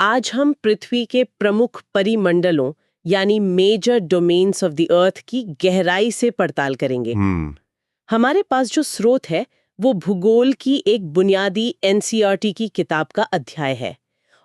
आज हम पृथ्वी के प्रमुख परिमंडलों यानी major domains of the earth की गहराई से पड़ताल करेंगे। हमारे पास जो स्रोत है वो भूगोल की एक बुनियादी एनसीईआरटी की किताब का अध्याय है,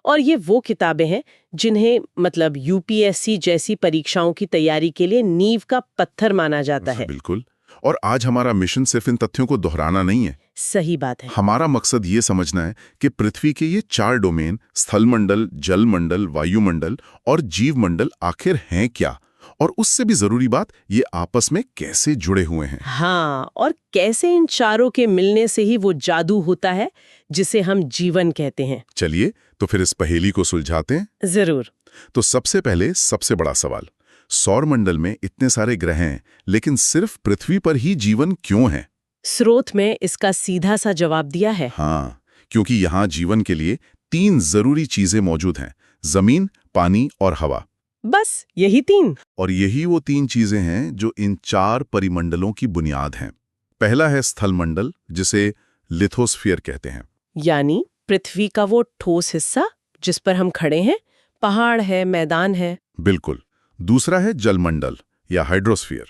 और ये वो किताबें हैं जिन्हें मतलब यूपीएससी जैसी परीक्षाओं की तैयारी के लिए नींव का पत्थर माना जाता है। बिल्कुल। और आज हमारा मिशन सिर्फ इन तथ्यों को दोहराना नहीं है। सही बात है। हमारा मकसद ये समझना है कि पृथ्वी के ये 4 डोमेन स्थलमंडल, जलमंडल, वायुमंडल और जीवमंडल आखिर हैं क्या, और उससे भी जरूरी बात, ये आपस में कैसे जुड़े हुए हैं। हाँ, और कैसे इन चारों के मिलने से ही वो जादू होता है जिसे हम जीवन कहते हैं। चलिए तो फिर इस पहेली को सुलझाते हैं। जरूर। तो सबसे पहले सबसे बड़ा सवाल, सौरमंडल में इतने सारे ग्रह हैं लेकिन सिर्फ पृथ्वी पर ही जीवन क्यों है? स्रोत में इसका सीधा सा जवाब दिया है। हाँ, क्योंकि यहाँ जीवन के लिए 3 जरूरी चीजें मौजूद हैं, जमीन, पानी और हवा। बस यही 3। और यही वो 3 चीजें हैं जो इन 4 परिमंडलों की बुनियाद हैं। पहला है स्थलमंडल, जिसे लिथोस्फीयर कहते हैं, यानी पृथ्वी का वो ठोस हिस्सा जिस पर हम खड़े हैं, पहाड़ है, मैदान है। बिल्कुल। दूसरा है जलमंडल या हाइड्रोस्फीयर।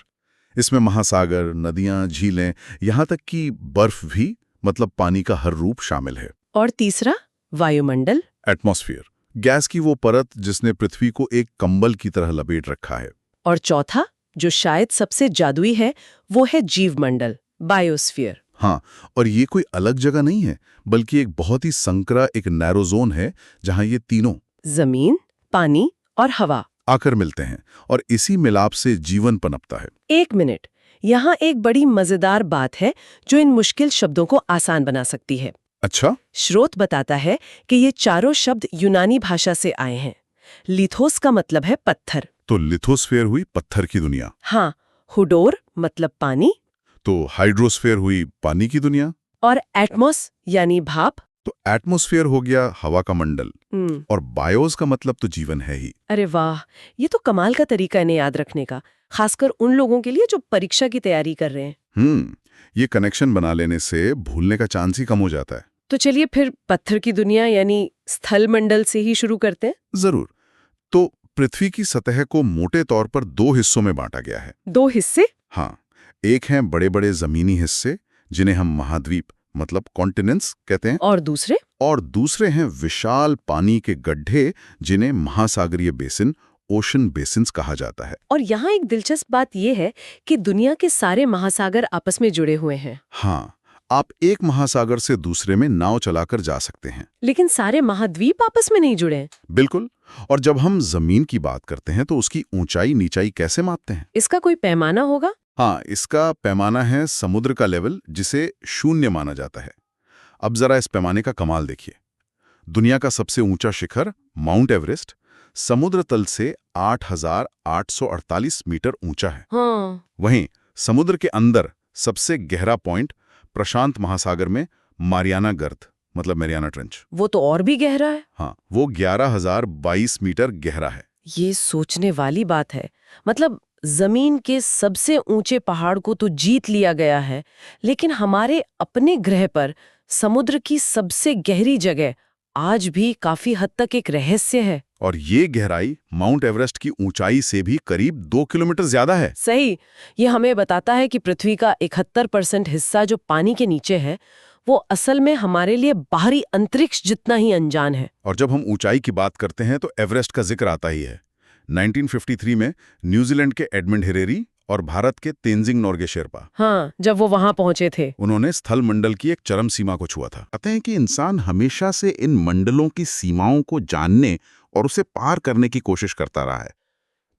इसमें महासागर, नदियां, झीलें, यहाँ तक कि बर्फ भी, मतलब पानी का हर रूप शामिल है। और तीसरा वायुमंडल, एटमॉस्फेयर, गैस की वो परत जिसने पृथ्वी को एक कंबल की तरह लपेट रखा है। और चौथा, जो शायद सबसे जादुई है, वो है जीवमंडल, बायोस्फीयर। हाँ, और ये कोई अलग जगह नहीं है, बल्कि एक बहुत ही संकरा, एक नैरो जोन है जहां ये तीनों, जमीन, पानी और हवा, आकर मिलते हैं, और इसी मिलाप से जीवन पनपता है। एक मिनट, यहाँ एक बड़ी मजेदार बात है जो इन मुश्किल शब्दों को आसान बना सकती है। अच्छा? स्रोत बताता है कि ये चारों शब्द यूनानी भाषा से आए हैं। लिथोस का मतलब है पत्थर। तो लिथोस्फेयर हुई पत्थर की दुनिया। हाँ, हुडोर मतलब पानी। तो हाइड्रोस्फेयर हुई पानी की दुनिया। और एटमॉस यानी भाप। तो एटमॉस्फेयर हो गया हवा का मंडल। और बायोस का मतलब तो जीवन है ही। अरे वाह, ये तो कमाल का तरीका है इन्हें याद रखने का, खासकर उन लोगों के लिए जो परीक्षा की तैयारी कर रहे हैं। ये कनेक्शन बना लेने से भूलने का चांस ही कम हो जाता है। तो चलिए फिर पत्थर की दुनिया यानी स्थल मंडल से ही शुरू करते हैं। जरूर। तो पृथ्वी की सतह को मोटे तौर पर 2 हिस्सों में बांटा गया है। 2 हिस्से? हाँ, एक हैं बड़े बड़े जमीनी हिस्से जिन्हें हम महाद्वीप मतलब कॉन्टिनेंट्स कहते हैं। और दूसरे हैं विशाल पानी के गड्ढे जिन्हें महासागरीय बेसिन, ओशन बेसिन्स कहा जाता है। और यहाँ एक दिलचस्प बात यह है कि दुनिया के सारे महासागर आपस में जुड़े हुए हैं। हाँ, आप एक महासागर से दूसरे में नाव चलाकर जा सकते हैं। लेकिन सारे महाद्वीप आपस में नहीं जुड़े। बिल्कुल। और जब हम जमीन की बात करते हैं तो उसकी ऊंचाई नीचाई कैसे मापते हैं? इसका कोई पैमाना होगा? हाँ, इसका पैमाना है समुद्र का लेवल, जिसे 0 माना जाता है। अब जरा इस पैमाने का कमाल देखिए। दुनिया का सबसे ऊंचा शिखर माउंट एवरेस्ट समुद्र तल से 8,848 मीटर ऊंचा है। हाँ। वहीं समुद्र के अंदर सबसे गहरा पॉइंट प्रशांत महासागर में मारियाना गर्त मतलब मैरियाना ट्रेंच, वो तो और भी गहरा है। हाँ, वो 11,022 मीटर गहरा है। ये सोचने वाली बात है। मतलब जमीन के सबसे ऊंचे पहाड़ को तो जीत लिया गया है, लेकिन हमारे अपने ग्रह पर समुद्र की सबसे गहरी जगह आज भी काफी हद तक एक रहस्य है। और ये गहराई माउंट एवरेस्ट की ऊंचाई से भी करीब 2 किलोमीटर ज्यादा है। सही। ये हमें बताता है कि पृथ्वी का 71% हिस्सा जो पानी के नीचे है, वो असल में हमारे लिए बाहरी अंतरिक्ष जितना ही अनजान है। और जब हम ऊंचाई की बात करते हैं तो एवरेस्ट का जिक्र आता ही है। 1953 में न्यूजीलैंड के एडमंड हिरेरी और भारत के तेंजिंग नोर्गे शेरपा, हाँ, जब वो वहां पहुंचे थे, उन्होंने स्थल मंडल की एक चरम सीमा को छुआ था। कहते हैं कि इंसान हमेशा से इन मंडलों की सीमाओं को जानने और उसे पार करने की कोशिश करता रहा है।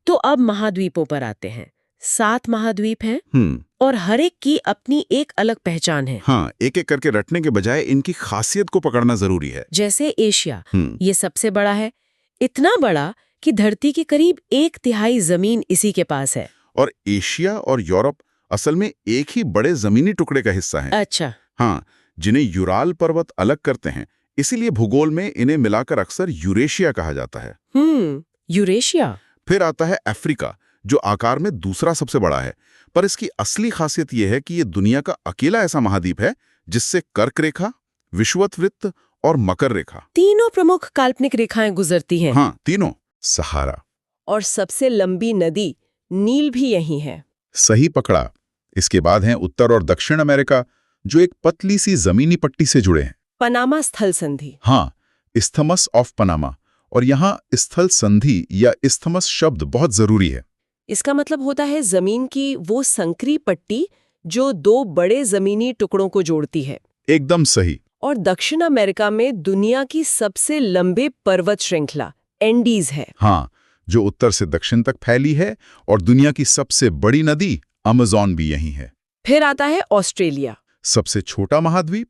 तो अब महाद्वीपों पर आते हैं। 7 महाद्वीप हैं और हर एक की अपनी एक अलग पहचान है। हाँ, एक एक करके रटने के बजाय इनकी खासियत को पकड़ना जरूरी है। जैसे एशिया, ये सबसे बड़ा है, इतना बड़ा कि धरती की करीब 1/3 जमीन इसी के पास है। और एशिया और यूरोप असल में एक ही बड़े जमीनी टुकड़े का हिस्सा है। अच्छा। हाँ, जिन्हें यूराल पर्वत अलग करते हैं, इसीलिए भूगोल में इन्हें मिलाकर अक्सर यूरेशिया कहा जाता है। यूरेशिया। फिर आता है अफ्रीका, जो आकार में दूसरा सबसे बड़ा है, पर इसकी असली खासियत यह है कि यह दुनिया का अकेला ऐसा महाद्वीप है जिससे कर्क रेखा, विषुवत वृत्त और मकर रेखा। तीनों प्रमुख काल्पनिक रेखाएं गुजरती हैं। हाँ, तीनों। सहारा। और सबसे लंबी नदी नील भी यही है। सही पकड़ा। इसके बाद हैं उत्तर और दक्षिण अमेरिका, जो एक पतली सी जमीनी पट्टी से जुड़े हैं। पनामा स्थल संधि। हाँ, इस्थमस ऑफ पनामा। और यहाँ स्थल संधि या इस्थमस शब्द बहुत जरूरी है। इसका मतलब होता है जमीन की वो संकरी पट्टी जो दो बड़े जमीनी टुकड़ों को जोड़ती है। एकदम सही। और दक्षिण अमेरिका में दुनिया की सबसे लंबे पर्वत श्रृंखला एंडीज है। हाँ, जो उत्तर से दक्षिण तक फैली है। और दुनिया की सबसे बड़ी नदी अमेज़न भी यहीं है। फिर आता है ऑस्ट्रेलिया, सबसे छोटा महाद्वीप,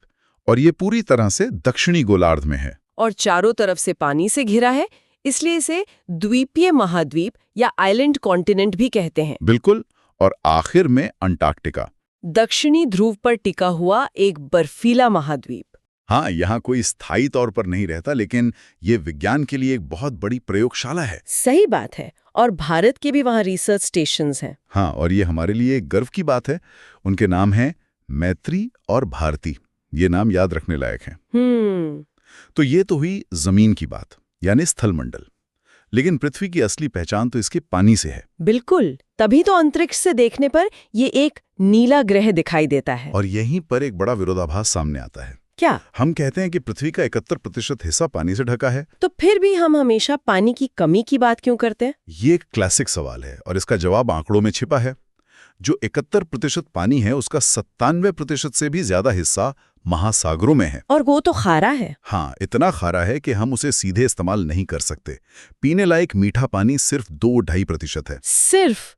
और ये पूरी तरह से दक्षिणी गोलार्ध में है। और चारों तरफ से पानी से घिरा है, इसलिए इसे द्वीपीय महाद्वीप या आइलैंड कॉन्टिनेंट भी कहते हैं। बिल्कुल। और आखिर में अंटार्कटिका, दक्षिणी ध्रुव पर टिका हुआ एक बर्फीला महाद्वीप। हाँ, यहाँ कोई स्थायी तौर पर नहीं रहता, लेकिन ये विज्ञान के लिए एक बहुत बड़ी प्रयोगशाला है। सही बात है। और भारत के भी वहाँ रिसर्च स्टेशंस हैं। हाँ, और ये हमारे लिए एक गर्व की बात है। उनके नाम हैं मैत्री और भारती। ये नाम याद रखने लायक हैं। तो ये तो हुई जमीन की बात, यानी स्थलमंडल। लेकिन पृथ्वी की असली पहचान तो इसके पानी से है। बिल्कुल, तभी तो अंतरिक्ष से देखने पर ये एक नीला ग्रह दिखाई देता है। और यहीं पर एक बड़ा विरोधाभास सामने आता है। क्या? हम कहते हैं कि पृथ्वी का 71% हिस्सा पानी से ढका है। तो फिर भी हम हमेशा पानी की कमी की बात क्यों करते हैं? ये एक क्लासिक सवाल है, और इसका जवाब आंकड़ों में छिपा है। जो 71% पानी है, उसका 97% से भी ज्यादा हिस्सा महासागरों में है। और वो तो खारा है। हाँ, इतना खारा है कि हम उसे सीधे इस्तेमाल नहीं कर सकते। पीने लायक मीठा पानी सिर्फ 2-2.5% है। सिर्फ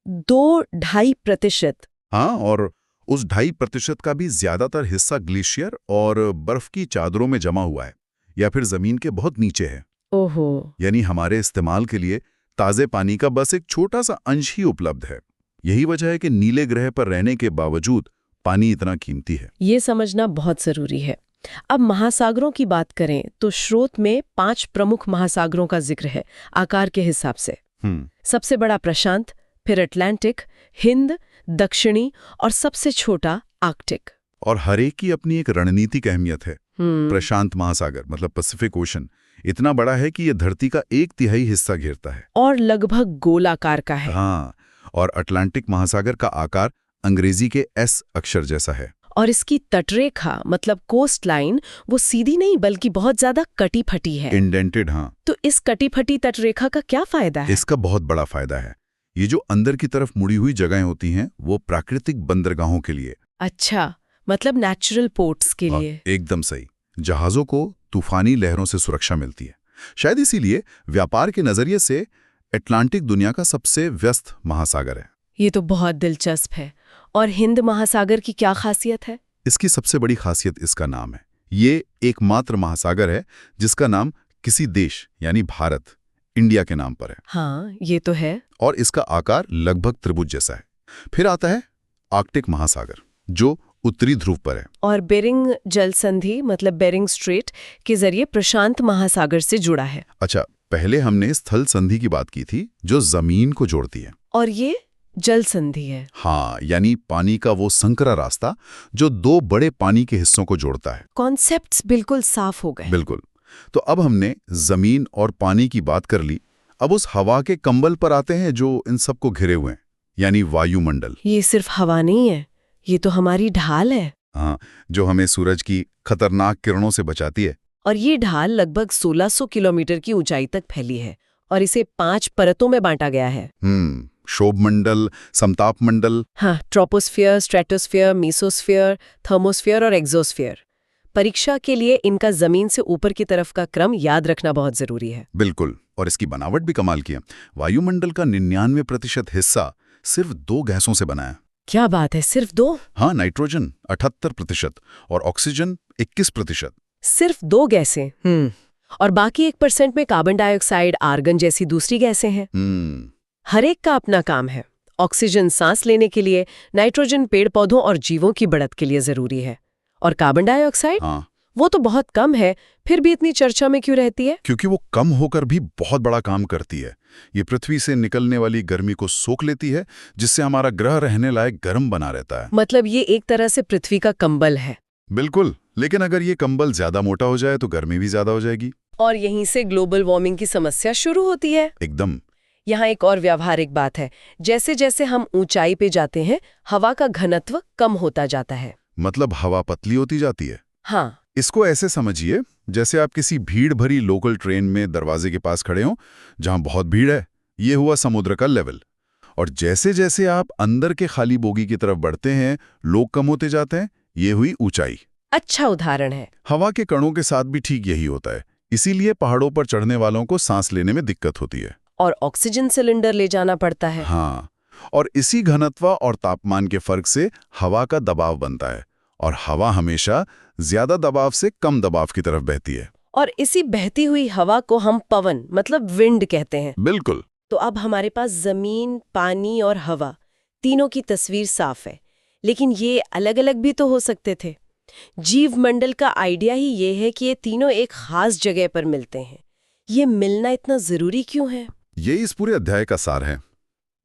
2-2.5%? हाँ, और उस 2.5% का भी ज्यादातर हिस्सा ग्लेशियर और बर्फ की चादरों में जमा हुआ है, या फिर जमीन के बहुत नीचे है। ओहो। यानी हमारे इस्तेमाल के लिए ताजे पानी का बस एक छोटा सा अंश ही उपलब्ध है। यही वजह है कि नीले ग्रह पर रहने के बावजूद पानी इतना कीमती है। ये समझना बहुत जरूरी है। अब महासागरों की बात करें तो स्रोत में 5 प्रमुख महासागरों का जिक्र है आकार के हिसाब से। सबसे बड़ा प्रशांत, फिर अटलांटिक, हिंद, दक्षिणी और सबसे छोटा आर्कटिक। और हर एक की अपनी एक रणनीतिक अहमियत है। प्रशांत महासागर मतलब पैसिफिक ओशन इतना बड़ा है कि यह धरती का 1/3 हिस्सा घेरता है और लगभग गोलाकार का है। हाँ, और अटलांटिक महासागर का आकार अंग्रेजी के एस अक्षर जैसा है। और इसकी तटरेखा मतलब कोस्ट लाइन वो सीधी नहीं बल्कि बहुत ज्यादा कटी फटी है। इंडेंटेड। हाँ, तो इस कटी फटी तटरेखा का क्या फायदा है? इसका बहुत बड़ा फायदा है। ये जो अंदर की तरफ मुड़ी हुई जगहें होती हैं, वो प्राकृतिक बंदरगाहों के लिए। अच्छा, मतलब नेचुरल पोर्ट्स के लिए। एकदम सही। जहाजों को तूफानी लहरों से सुरक्षा मिलती है। शायद इसीलिए व्यापार के नजरिए से अटलांटिक दुनिया का सबसे व्यस्त महासागर है। ये तो बहुत दिलचस्प है। और हिंद महासागर की क्या खासियत है? इसकी सबसे बड़ी खासियत इसका नाम है। ये एकमात्र महासागर है जिसका नाम किसी देश यानी भारत, इंडिया के नाम पर है। हाँ, ये तो है। और इसका आकार लगभग त्रिभुज जैसा है। फिर आता है आर्कटिक महासागर, जो उत्तरी ध्रुव पर है और बेरिंग जल संधि मतलब बेरिंग स्ट्रेट के जरिए प्रशांत महासागर से जुड़ा है। अच्छा, पहले हमने स्थल संधि की बात की थी, जो जमीन को जोड़ती है। और ये जल संधि है। हाँ, यानी पानी का वो संकरा रास्ता जो 2 बड़े पानी के हिस्सों को जोड़ता है। कॉन्सेप्ट्स बिल्कुल साफ हो गए। बिल्कुल। तो अब हमने जमीन और पानी की बात कर ली। अब उस हवा के कंबल पर आते हैं जो इन सबको घिरे हुए हैं, यानी वायुमंडल। ये सिर्फ हवा नहीं है, ये तो हमारी ढाल है। हाँ, जो हमें सूरज की खतरनाक किरणों से बचाती है। और ये ढाल लगभग 1600 किलोमीटर की ऊंचाई तक फैली है और इसे 5 परतों में बांटा गया है। क्षोभमंडल, समतापमंडल। हाँ, ट्रोपोस्फियर, स्ट्रेटोस्फियर, मीसोस्फियर, थर्मोस्फियर और एक्सोस्फियर। परीक्षा के लिए इनका जमीन से ऊपर की तरफ का क्रम याद रखना बहुत जरूरी है। बिल्कुल। और इसकी बनावट भी कमाल की है। वायुमंडल का 99% हिस्सा सिर्फ 2 गैसों से बना है। क्या बात है, सिर्फ 2? हाँ, नाइट्रोजन 78% और ऑक्सीजन 21%। सिर्फ 2 गैसें। और बाकी 1% में कार्बन डाइऑक्साइड, आर्गन जैसी दूसरी गैसें हैं। हर एक का अपना काम है। ऑक्सीजन सांस लेने के लिए, नाइट्रोजन पेड़ पौधों और जीवों की बढ़त के लिए जरूरी है, और कार्बन डाइऑक्साइड वो तो बहुत कम है, फिर भी इतनी चर्चा में क्यों रहती है? क्योंकि वो कम होकर भी बहुत बड़ा काम करती है। ये पृथ्वी से निकलने वाली गर्मी को सोख लेती है, जिससे हमारा ग्रह रहने लायक गर्म बना रहता है। मतलब ये एक तरह से पृथ्वी का कंबल है। बिल्कुल, लेकिन अगर ये कंबल ज्यादा मोटा हो जाए तो गर्मी भी ज्यादा हो जाएगी। और यहीं से ग्लोबल वार्मिंग की समस्या शुरू होती है। एकदम। यहाँ एक और व्यावहारिक बात है, जैसे जैसे हम ऊंचाई पे जाते हैं हवा का घनत्व कम होता जाता है। मतलब हवा पतली होती जाती है। हाँ। इसको ऐसे समझिए जैसे आप किसी भीड़ भरी लोकल ट्रेन में दरवाजे के पास खड़े हो जहां बहुत भीड़ है। ये हुआ समुद्र का लेवल। और जैसे जैसे आप अंदर के खाली बोगी की तरफ बढ़ते हैं लोग कम होते जाते हैं। ये हुई ऊंचाई। अच्छा उदाहरण है। हवा के कणों के साथ भी ठीक यही होता है। इसीलिए पहाड़ों पर चढ़ने वालों को सांस लेने में दिक्कत होती है और ऑक्सीजन सिलेंडर ले जाना पड़ता है। हाँ, और इसी घनत्व और तापमान के फर्क से हवा का दबाव बनता है और हवा हमेशा ज्यादा दबाव से कम दबाव की तरफ बहती है। और इसी बहती हुई हवा को हम पवन मतलब विंड कहते हैं। बिल्कुल। तो अब हमारे पास जमीन, पानी और हवा तीनों की तस्वीर साफ है, लेकिन ये अलग अलग भी तो हो सकते थे। जीव मंडल का आइडिया ही ये है कि ये तीनों एक खास जगह पर मिलते हैं। ये मिलना इतना जरूरी क्यों है? ये इस पूरे अध्याय का सार है।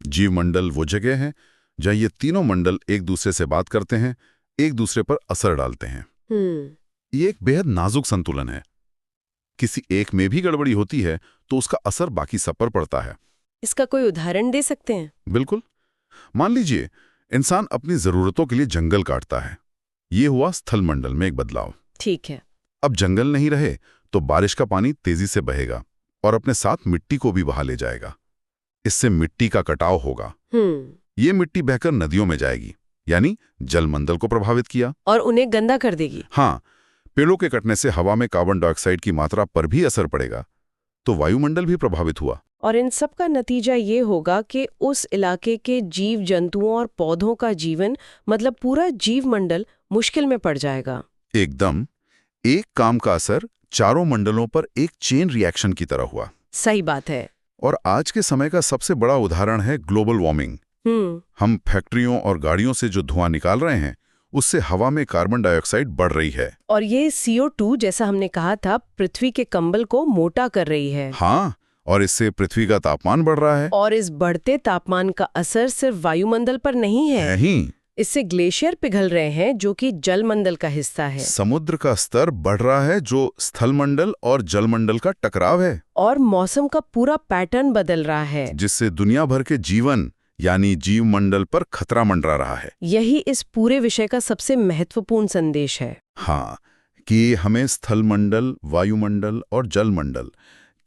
जीव मंडल वो जगह है जहां ये तीनों मंडल एक दूसरे से बात करते हैं, एक दूसरे पर असर डालते हैं। ये एक बेहद नाजुक संतुलन है। किसी एक में भी गड़बड़ी होती है तो उसका असर बाकी सब पर पड़ता है। इसका कोई उदाहरण दे सकते हैं? बिल्कुल। मान लीजिए इंसान अपनी जरूरतों के लिए जंगल काटता है। ये हुआ स्थल मंडल में एक बदलाव। ठीक है। अब जंगल नहीं रहे तो बारिश का पानी तेजी से बहेगा और अपने साथ मिट्टी को भी बहा ले जाएगा। इससे मिट्टी का कटाव होगा। ये मिट्टी बहकर नदियों में जाएगी, यानी जलमंडल को प्रभावित किया और उन्हें गंदा कर देगी। हाँ, पेड़ों के कटने से हवा में कार्बन डाइऑक्साइड की मात्रा पर भी असर पड़ेगा, तो वायुमंडल भी प्रभावित हुआ। और इन सब का नतीजा ये होगा कि उस इलाके के जीव जंतुओं और पौधों का जीवन मतलब पूरा जीव मंडल मुश्किल में पड़ जाएगा। एकदम। एक काम का असर चारों मंडलों पर एक चेन रिएक्शन की तरह हुआ। सही बात है। और आज के समय का सबसे बड़ा उदाहरण है ग्लोबल वार्मिंग। हम फैक्ट्रियों और गाड़ियों से जो धुआं निकाल रहे हैं उससे हवा में कार्बन डाइऑक्साइड बढ़ रही है। और ये CO2 जैसा हमने कहा था पृथ्वी के कंबल को मोटा कर रही है। हाँ, और इससे पृथ्वी का तापमान बढ़ रहा है। और इस बढ़ते तापमान का असर सिर्फ वायुमंडल पर नहीं है। नहीं, इससे ग्लेशियर पिघल रहे हैं जो कि जलमंडल का हिस्सा है। समुद्र का स्तर बढ़ रहा है जो स्थलमंडल और जलमंडल का टकराव है। और मौसम का पूरा पैटर्न बदल रहा है, जिससे दुनिया भर के जीवन यानी जीव मंडल पर खतरा मंडरा रहा है। यही इस पूरे विषय का सबसे महत्वपूर्ण संदेश है। हाँ, कि हमें स्थलमंडल, वायुमंडल और जलमंडल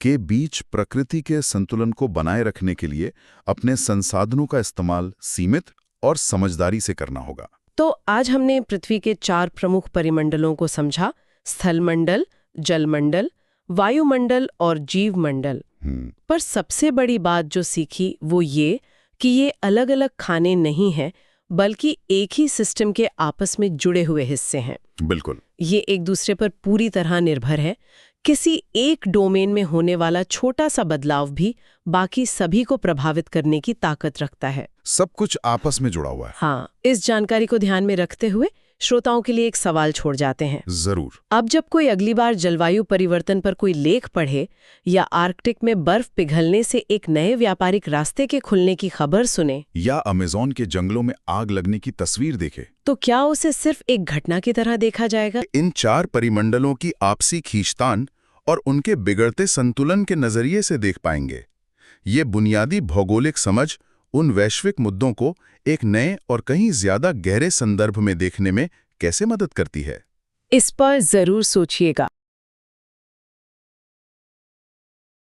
के बीच प्रकृति के संतुलन को बनाए रखने के लिए अपने संसाधनों का इस्तेमाल सीमित और समझदारी से करना होगा। तो आज हमने पृथ्वी के 4 प्रमुख परिमंडलों को समझा: स्थलमंडल, जलमंडल, वायुमंडल और जीवमंडल। पर सबसे बड़ी बात जो सीखी वो ये कि ये अलग अलग खाने नहीं हैं, बल्कि एक ही सिस्टम के आपस में जुड़े हुए हिस्से हैं। बिल्कुल। ये एक दूसरे पर पूरी तरह निर्भर है। किसी एक डोमेन में होने वाला छोटा सा बदलाव भी बाकी सभी को प्रभावित करने की ताकत रखता है। सब कुछ आपस में जुड़ा हुआ है। हाँ, इस जानकारी को ध्यान में रखते हुए श्रोताओं के लिए एक सवाल छोड़ जाते हैं। जरूर। अब जब कोई अगली बार जलवायु परिवर्तन पर कोई लेख पढ़े या आर्कटिक में बर्फ पिघलने से एक नए व्यापारिक रास्ते के खुलने की खबर सुने या अमेज़न के जंगलों में आग लगने की तस्वीर देखे, तो क्या उसे सिर्फ एक घटना की तरह देखा जाएगा? इन 4 परिमंडलों की आपसी खींचतान और उनके बिगड़ते संतुलन के नजरिए से देख पाएंगे। ये बुनियादी भौगोलिक समझ उन वैश्विक मुद्दों को एक नए और कहीं ज्यादा गहरे संदर्भ में देखने में कैसे मदद करती है? इस पर जरूर सोचिएगा।